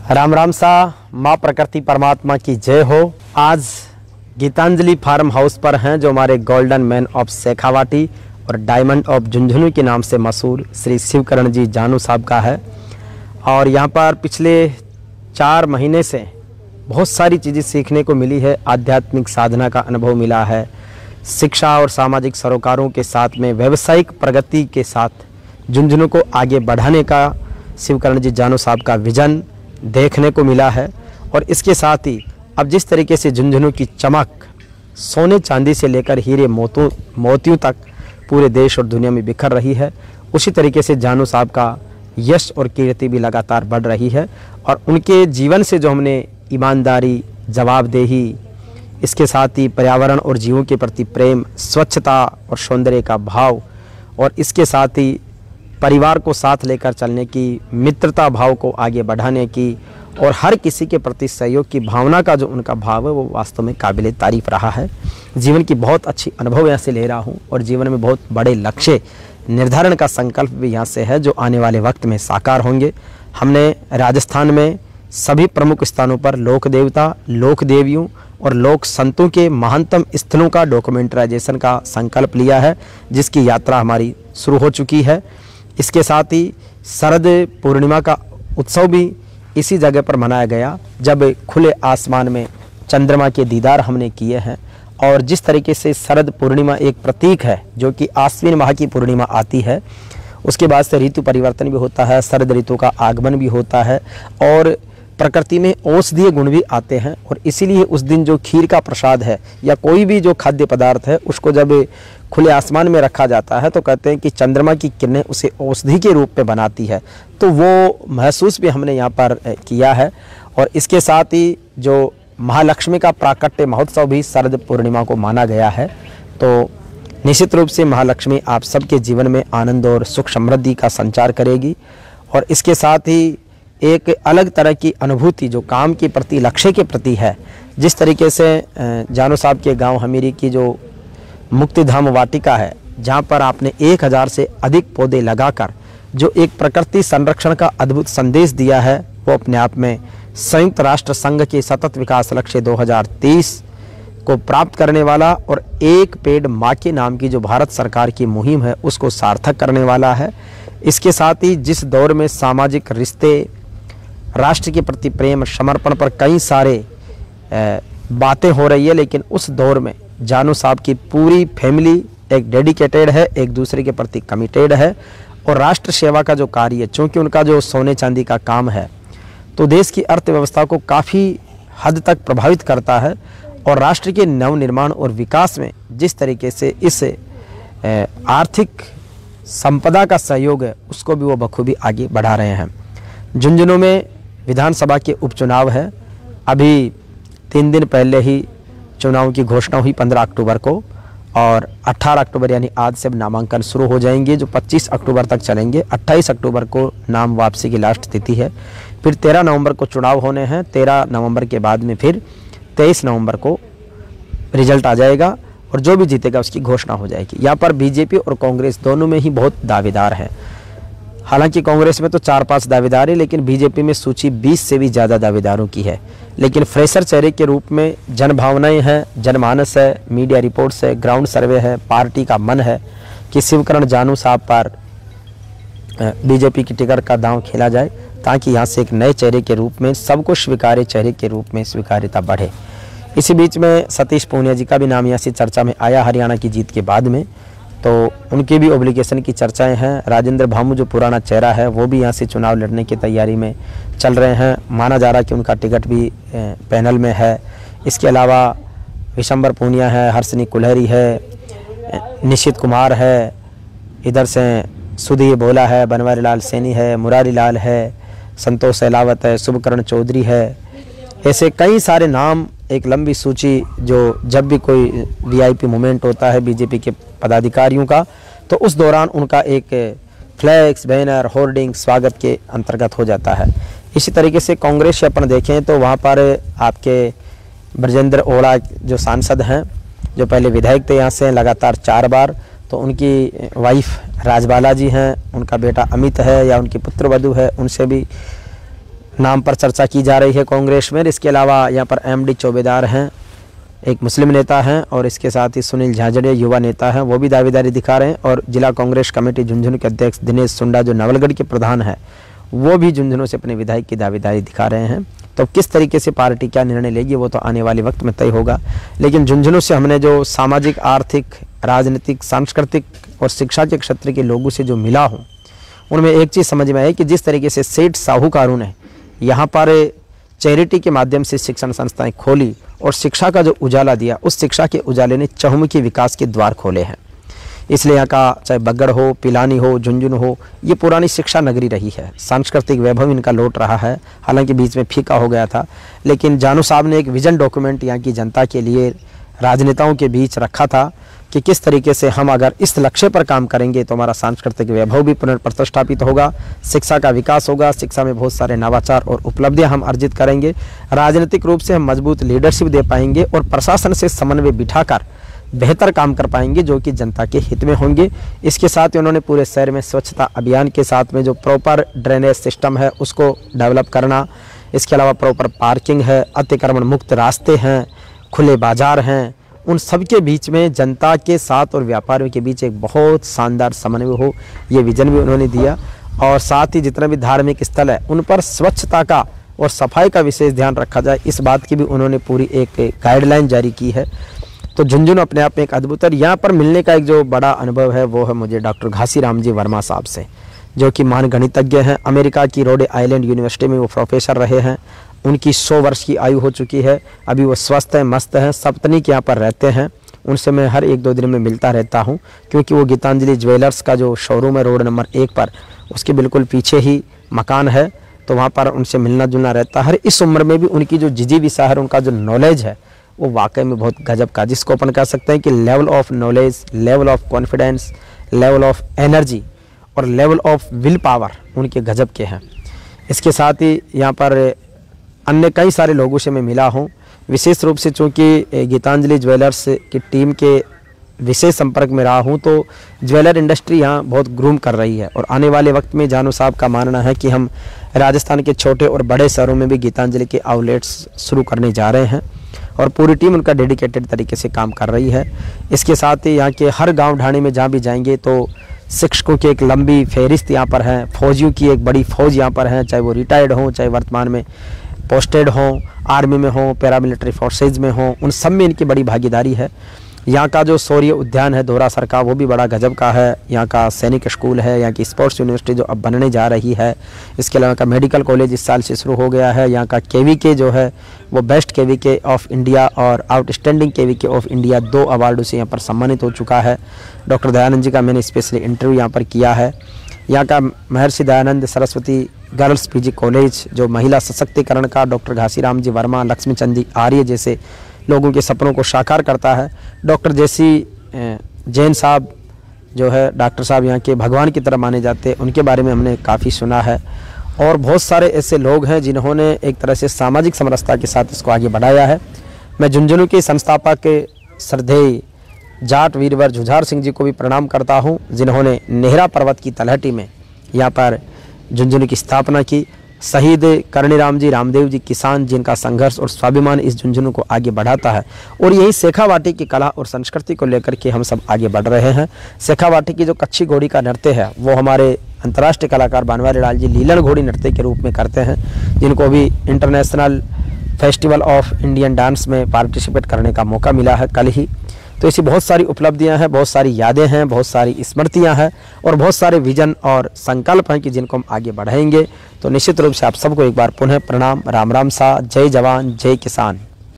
राम राम सा, माँ प्रकृति परमात्मा की जय हो। आज गीतांजलि फार्म हाउस पर हैं जो हमारे गोल्डन मैन ऑफ शेखावाटी और डायमंड ऑफ झुंझुनू के नाम से मशहूर श्री शिवकरण जी जानू साहब का है। और यहाँ पर पिछले 4 महीने से बहुत सारी चीज़ें सीखने को मिली है। आध्यात्मिक साधना का अनुभव मिला है, शिक्षा और सामाजिक सरोकारों के साथ में व्यावसायिक प्रगति के साथ झुंझुनू को आगे बढ़ाने का शिवकरण जी जानू साहब का विजन देखने को मिला है। और इसके साथ ही अब जिस तरीके से झुंझुनू की चमक सोने चांदी से लेकर हीरे मोतियों तक पूरे देश और दुनिया में बिखर रही है, उसी तरीके से जानू साहब का यश और कीर्ति भी लगातार बढ़ रही है। और उनके जीवन से जो हमने ईमानदारी, जवाबदेही, इसके साथ ही पर्यावरण और जीवों के प्रति प्रेम, स्वच्छता और सौंदर्य का भाव, और इसके साथ ही परिवार को साथ लेकर चलने की, मित्रता भाव को आगे बढ़ाने की और हर किसी के प्रति सहयोग की भावना का जो उनका भाव है वो वास्तव में काबिले तारीफ रहा है। जीवन की बहुत अच्छी अनुभव यहाँ से ले रहा हूँ और जीवन में बहुत बड़े लक्ष्य निर्धारण का संकल्प भी यहाँ से है जो आने वाले वक्त में साकार होंगे। हमने राजस्थान में सभी प्रमुख स्थानों पर लोक देवता, लोक देवियों और लोक संतों के महानतम स्थलों का डॉक्यूमेंटराइजेशन का संकल्प लिया है, जिसकी यात्रा हमारी शुरू हो चुकी है। इसके साथ ही शरद पूर्णिमा का उत्सव भी इसी जगह पर मनाया गया जब खुले आसमान में चंद्रमा के दीदार हमने किए हैं। और जिस तरीके से शरद पूर्णिमा एक प्रतीक है जो कि आश्विन माह की पूर्णिमा आती है, उसके बाद से ऋतु परिवर्तन भी होता है, शरद ऋतु का आगमन भी होता है और प्रकृति में औषधीय गुण भी आते हैं। और इसीलिए उस दिन जो खीर का प्रसाद है या कोई भी जो खाद्य पदार्थ है उसको जब खुले आसमान में रखा जाता है तो कहते हैं कि चंद्रमा की किरणें उसे औषधि के रूप में बनाती है। तो वो महसूस भी हमने यहाँ पर किया है। और इसके साथ ही जो महालक्ष्मी का प्राकट्य महोत्सव भी शरद पूर्णिमा को माना गया है। तो निश्चित रूप से महालक्ष्मी आप सबके जीवन में आनंद और सुख समृद्धि का संचार करेगी। और इसके साथ ही एक अलग तरह की अनुभूति जो काम के प्रति, लक्ष्य के प्रति है, जिस तरीके से जानू साहब के गांव हमीरी की जो मुक्तिधाम वाटिका है, जहां पर आपने 1000 से अधिक पौधे लगाकर जो एक प्रकृति संरक्षण का अद्भुत संदेश दिया है, वो अपने आप में संयुक्त राष्ट्र संघ के सतत विकास लक्ष्य 2030 को प्राप्त करने वाला और एक पेड़ माँ के नाम की जो भारत सरकार की मुहिम है उसको सार्थक करने वाला है। इसके साथ ही जिस दौर में सामाजिक रिश्ते, राष्ट्र के प्रति प्रेम, समर्पण पर कई सारे बातें हो रही है, लेकिन उस दौर में जानू साहब की पूरी फैमिली एक डेडिकेटेड है, एक दूसरे के प्रति कमिटेड है। और राष्ट्र सेवा का जो कार्य, चूँकि उनका जो सोने चांदी का काम है तो देश की अर्थव्यवस्था को काफ़ी हद तक प्रभावित करता है। और राष्ट्र के नवनिर्माण और विकास में जिस तरीके से इस आर्थिक संपदा का सहयोग है उसको भी वो बखूबी आगे बढ़ा रहे हैं। झुंझुनू में विधानसभा के उपचुनाव है। अभी 3 दिन पहले ही चुनाव की घोषणा हुई 15 अक्टूबर को, और 18 अक्टूबर यानी आज से अब नामांकन शुरू हो जाएंगे जो 25 अक्टूबर तक चलेंगे। 28 अक्टूबर को नाम वापसी की लास्ट तिथि है। फिर 13 नवंबर को चुनाव होने हैं। 13 नवंबर के बाद में फिर 23 नवंबर को रिजल्ट आ जाएगा और जो भी जीतेगा उसकी घोषणा हो जाएगी। यहाँ पर बीजेपी और कांग्रेस दोनों में ही बहुत दावेदार हैं। हालांकि कांग्रेस में तो 4-5 दावेदार है, लेकिन बीजेपी में सूची 20 से भी ज़्यादा दावेदारों की है। लेकिन फ्रेशर चेहरे के रूप में जनभावनाएं हैं, जनमानस है, मीडिया रिपोर्ट्स है, ग्राउंड सर्वे है, पार्टी का मन है कि शिवकरण जानू साहब पर बीजेपी की टिकट का दांव खेला जाए ताकि यहाँ से एक नए चेहरे के रूप में, सबको स्वीकार्य चेहरे के रूप में स्वीकार्यता बढ़े। इसी बीच में सतीश पूनिया जी का भी नाम यहाँ से चर्चा में आया हरियाणा की जीत के बाद में, तो उनके भी ओब्लिगेशन की चर्चाएं हैं। राजेंद्र भामू जो पुराना चेहरा है वो भी यहाँ से चुनाव लड़ने की तैयारी में चल रहे हैं। माना जा रहा है कि उनका टिकट भी पैनल में है। इसके अलावा विशंबर पूनिया है, हर्षनी कुल्हरी है, निशित कुमार है, इधर से सुधीर बोला है, बनवारी लाल सैनी है, मुरारी लाल है, संतोष अहलावत है, शुभकरण चौधरी है। ऐसे कई सारे नाम, एक लंबी सूची जो जब भी कोई वीआईपी मूवमेंट होता है बीजेपी के पदाधिकारियों का तो उस दौरान उनका एक फ्लैक्स, बैनर, होर्डिंग स्वागत के अंतर्गत हो जाता है। इसी तरीके से कांग्रेस से अपन देखें तो वहाँ पर आपके ब्रजेंद्र ओला जो सांसद हैं, जो पहले विधायक थे यहाँ से लगातार 4 बार, तो उनकी वाइफ राजबाला जी हैं, उनका बेटा अमित है या उनकी पुत्रवधू है, उनसे भी नाम पर चर्चा की जा रही है कांग्रेस में। इसके अलावा यहाँ पर एमडी चौबेदार हैं, एक मुस्लिम नेता हैं, और इसके साथ ही सुनील झांझड़िया युवा नेता हैं, वो भी दावेदारी दिखा रहे हैं। और जिला कांग्रेस कमेटी झुंझुनू के अध्यक्ष दिनेश सुंडा जो नवलगढ़ के प्रधान है, वो भी झुंझुनू से अपने विधायक की दावेदारी दिखा रहे हैं। तो किस तरीके से पार्टी क्या निर्णय लेगी वो तो आने वाले वक्त में तय होगा। लेकिन झुंझुनू से हमने जो सामाजिक, आर्थिक, राजनीतिक, सांस्कृतिक और शिक्षा के क्षेत्र के लोगों से जो मिला हूँ, उनमें एक चीज़ समझ में आई कि जिस तरीके से सेठ साहूकारों ने यहाँ पर चैरिटी के माध्यम से शिक्षण संस्थाएं खोली और शिक्षा का जो उजाला दिया, उस शिक्षा के उजाले ने चहुमुखी विकास के द्वार खोले हैं। इसलिए यहाँ का चाहे बगड़ हो, पिलानी हो, झुंझुनू हो, ये पुरानी शिक्षा नगरी रही है। सांस्कृतिक वैभव इनका लौट रहा है, हालांकि बीच में फीका हो गया था। लेकिन जानू साहब ने एक विजन डॉक्यूमेंट यहाँ की जनता के लिए राजनेताओं के बीच रखा था कि किस तरीके से हम अगर इस लक्ष्य पर काम करेंगे तो हमारा सांस्कृतिक वैभव भी पुनर्प्रतिष्ठापित होगा, शिक्षा का विकास होगा, शिक्षा में बहुत सारे नवाचार और उपलब्धियां हम अर्जित करेंगे, राजनीतिक रूप से हम मजबूत लीडरशिप दे पाएंगे और प्रशासन से समन्वय बिठाकर बेहतर काम कर पाएंगे जो कि जनता के हित में होंगे। इसके साथ ही उन्होंने पूरे शहर में स्वच्छता अभियान के साथ में जो प्रॉपर ड्रेनेज सिस्टम है उसको डेवलप करना, इसके अलावा प्रॉपर पार्किंग है, अतिक्रमण मुक्त रास्ते हैं, खुले बाजार हैं, उन सब के बीच में जनता के साथ और व्यापारियों के बीच एक बहुत शानदार समन्वय हो, ये विजन भी उन्होंने दिया। और साथ ही जितने भी धार्मिक स्थल है उन पर स्वच्छता का और सफाई का विशेष ध्यान रखा जाए, इस बात की भी उन्होंने पूरी एक गाइडलाइन जारी की है। तो झुंझुनू अपने आप में एक अद्भुत है। यहाँ पर मिलने का एक जो बड़ा अनुभव है वो है मुझे डॉक्टर घासीराम जी वर्मा साहब से, जो कि महान गणितज्ञ हैं। अमेरिका की रोड आइलैंड यूनिवर्सिटी में वो प्रोफेसर रहे हैं। उनकी 100 वर्ष की आयु हो चुकी है, अभी वो स्वस्थ हैं, मस्त हैं, सपत्नी के यहाँ पर रहते हैं। उनसे मैं हर 1-2 दिन में मिलता रहता हूँ, क्योंकि वो गीतांजलि ज्वेलर्स का जो शोरूम है रोड नंबर 1 पर, उसके बिल्कुल पीछे ही मकान है, तो वहाँ पर उनसे मिलना जुलना रहता है। इस उम्र में भी उनकी जो जिजीविषा है, उनका जो नॉलेज है वो वाकई में बहुत गजब का, जिसको अपन कह सकते हैं कि level of knowledge, level of confidence, level of energy और लेवल ऑफ विल पावर उनके गजब के हैं। इसके साथ ही यहाँ पर अन्य कई सारे लोगों से मैं मिला हूँ, विशेष रूप से चूँकि गीतांजलि ज्वेलर्स की टीम के विशेष संपर्क में रहा हूँ, तो ज्वेलर इंडस्ट्री यहाँ बहुत ग्रूम कर रही है। और आने वाले वक्त में जानू साहब का मानना है कि हम राजस्थान के छोटे और बड़े शहरों में भी गीतांजलि के आउटलेट्स शुरू करने जा रहे हैं और पूरी टीम उनका डेडिकेटेड तरीके से काम कर रही है। इसके साथ ही यहाँ के हर गांव ढाणी में जहाँ भी जाएंगे तो शिक्षकों की एक लंबी फहरिस्त यहाँ पर है, फौजियों की एक बड़ी फौज यहाँ पर है, चाहे वो रिटायर्ड हों, चाहे वर्तमान में पोस्टेड हों, आर्मी में हों, पैरामिलिट्री फोर्सेज में हों, उन सब में इनकी बड़ी भागीदारी है। यहाँ का जो शौर्य उद्यान है दोरासर का, वो भी बड़ा गजब का है। यहाँ का सैनिक स्कूल है, यहाँ की स्पोर्ट्स यूनिवर्सिटी जो अब बनने जा रही है, इसके अलावा का मेडिकल कॉलेज इस साल से शुरू हो गया है। यहाँ का केवीके जो है वो बेस्ट केवीके ऑफ इंडिया और आउटस्टैंडिंग केवीके ऑफ इंडिया 2 अवार्डों से यहाँ पर सम्मानित हो चुका है। डॉक्टर दयानंद जी का मैंने स्पेशली इंटरव्यू यहाँ पर किया है। यहाँ का Maharshi Dayanand Saraswati girls PG college जो महिला सशक्तिकरण का डॉक्टर घासीराम जी वर्मा, लक्ष्मीचंद जी आर्य जैसे लोगों के सपनों को साकार करता है। डॉक्टर जैसी जैन साहब जो है, डॉक्टर साहब यहाँ के भगवान की तरह माने जाते हैं, उनके बारे में हमने काफ़ी सुना है। और बहुत सारे ऐसे लोग हैं जिन्होंने एक तरह से सामाजिक समरसता के साथ इसको आगे बढ़ाया है। मैं झुंझुनू के संस्थापक श्रद्धेय जाट वीरवर जुझार सिंह जी को भी प्रणाम करता हूँ, जिन्होंने नेहरा पर्वत की तलहटी में यहाँ पर झुंझुनू की स्थापना की। शहीद कर्णीराम जी रामदेव जी किसान, जिनका संघर्ष और स्वाभिमान इस झुंझुनू को आगे बढ़ाता है। और यही शेखावाटी की कला और संस्कृति को लेकर के हम सब आगे बढ़ रहे हैं। शेखावाटी की जो कच्ची घोड़ी का नृत्य है वो हमारे अंतर्राष्ट्रीय कलाकार बनवारी लाल जी लीलन घोड़ी नृत्य के रूप में करते हैं, जिनको भी international festival of Indian dance में पार्टिसिपेट करने का मौका मिला है कल ही। तो ऐसी बहुत सारी उपलब्धियां हैं, बहुत सारी यादें हैं, बहुत सारी स्मृतियां हैं और बहुत सारे विजन और संकल्प हैं कि जिनको हम आगे बढ़ाएंगे। तो निश्चित रूप से आप सबको एक बार पुनः प्रणाम, राम राम सा, जय जवान जय किसान।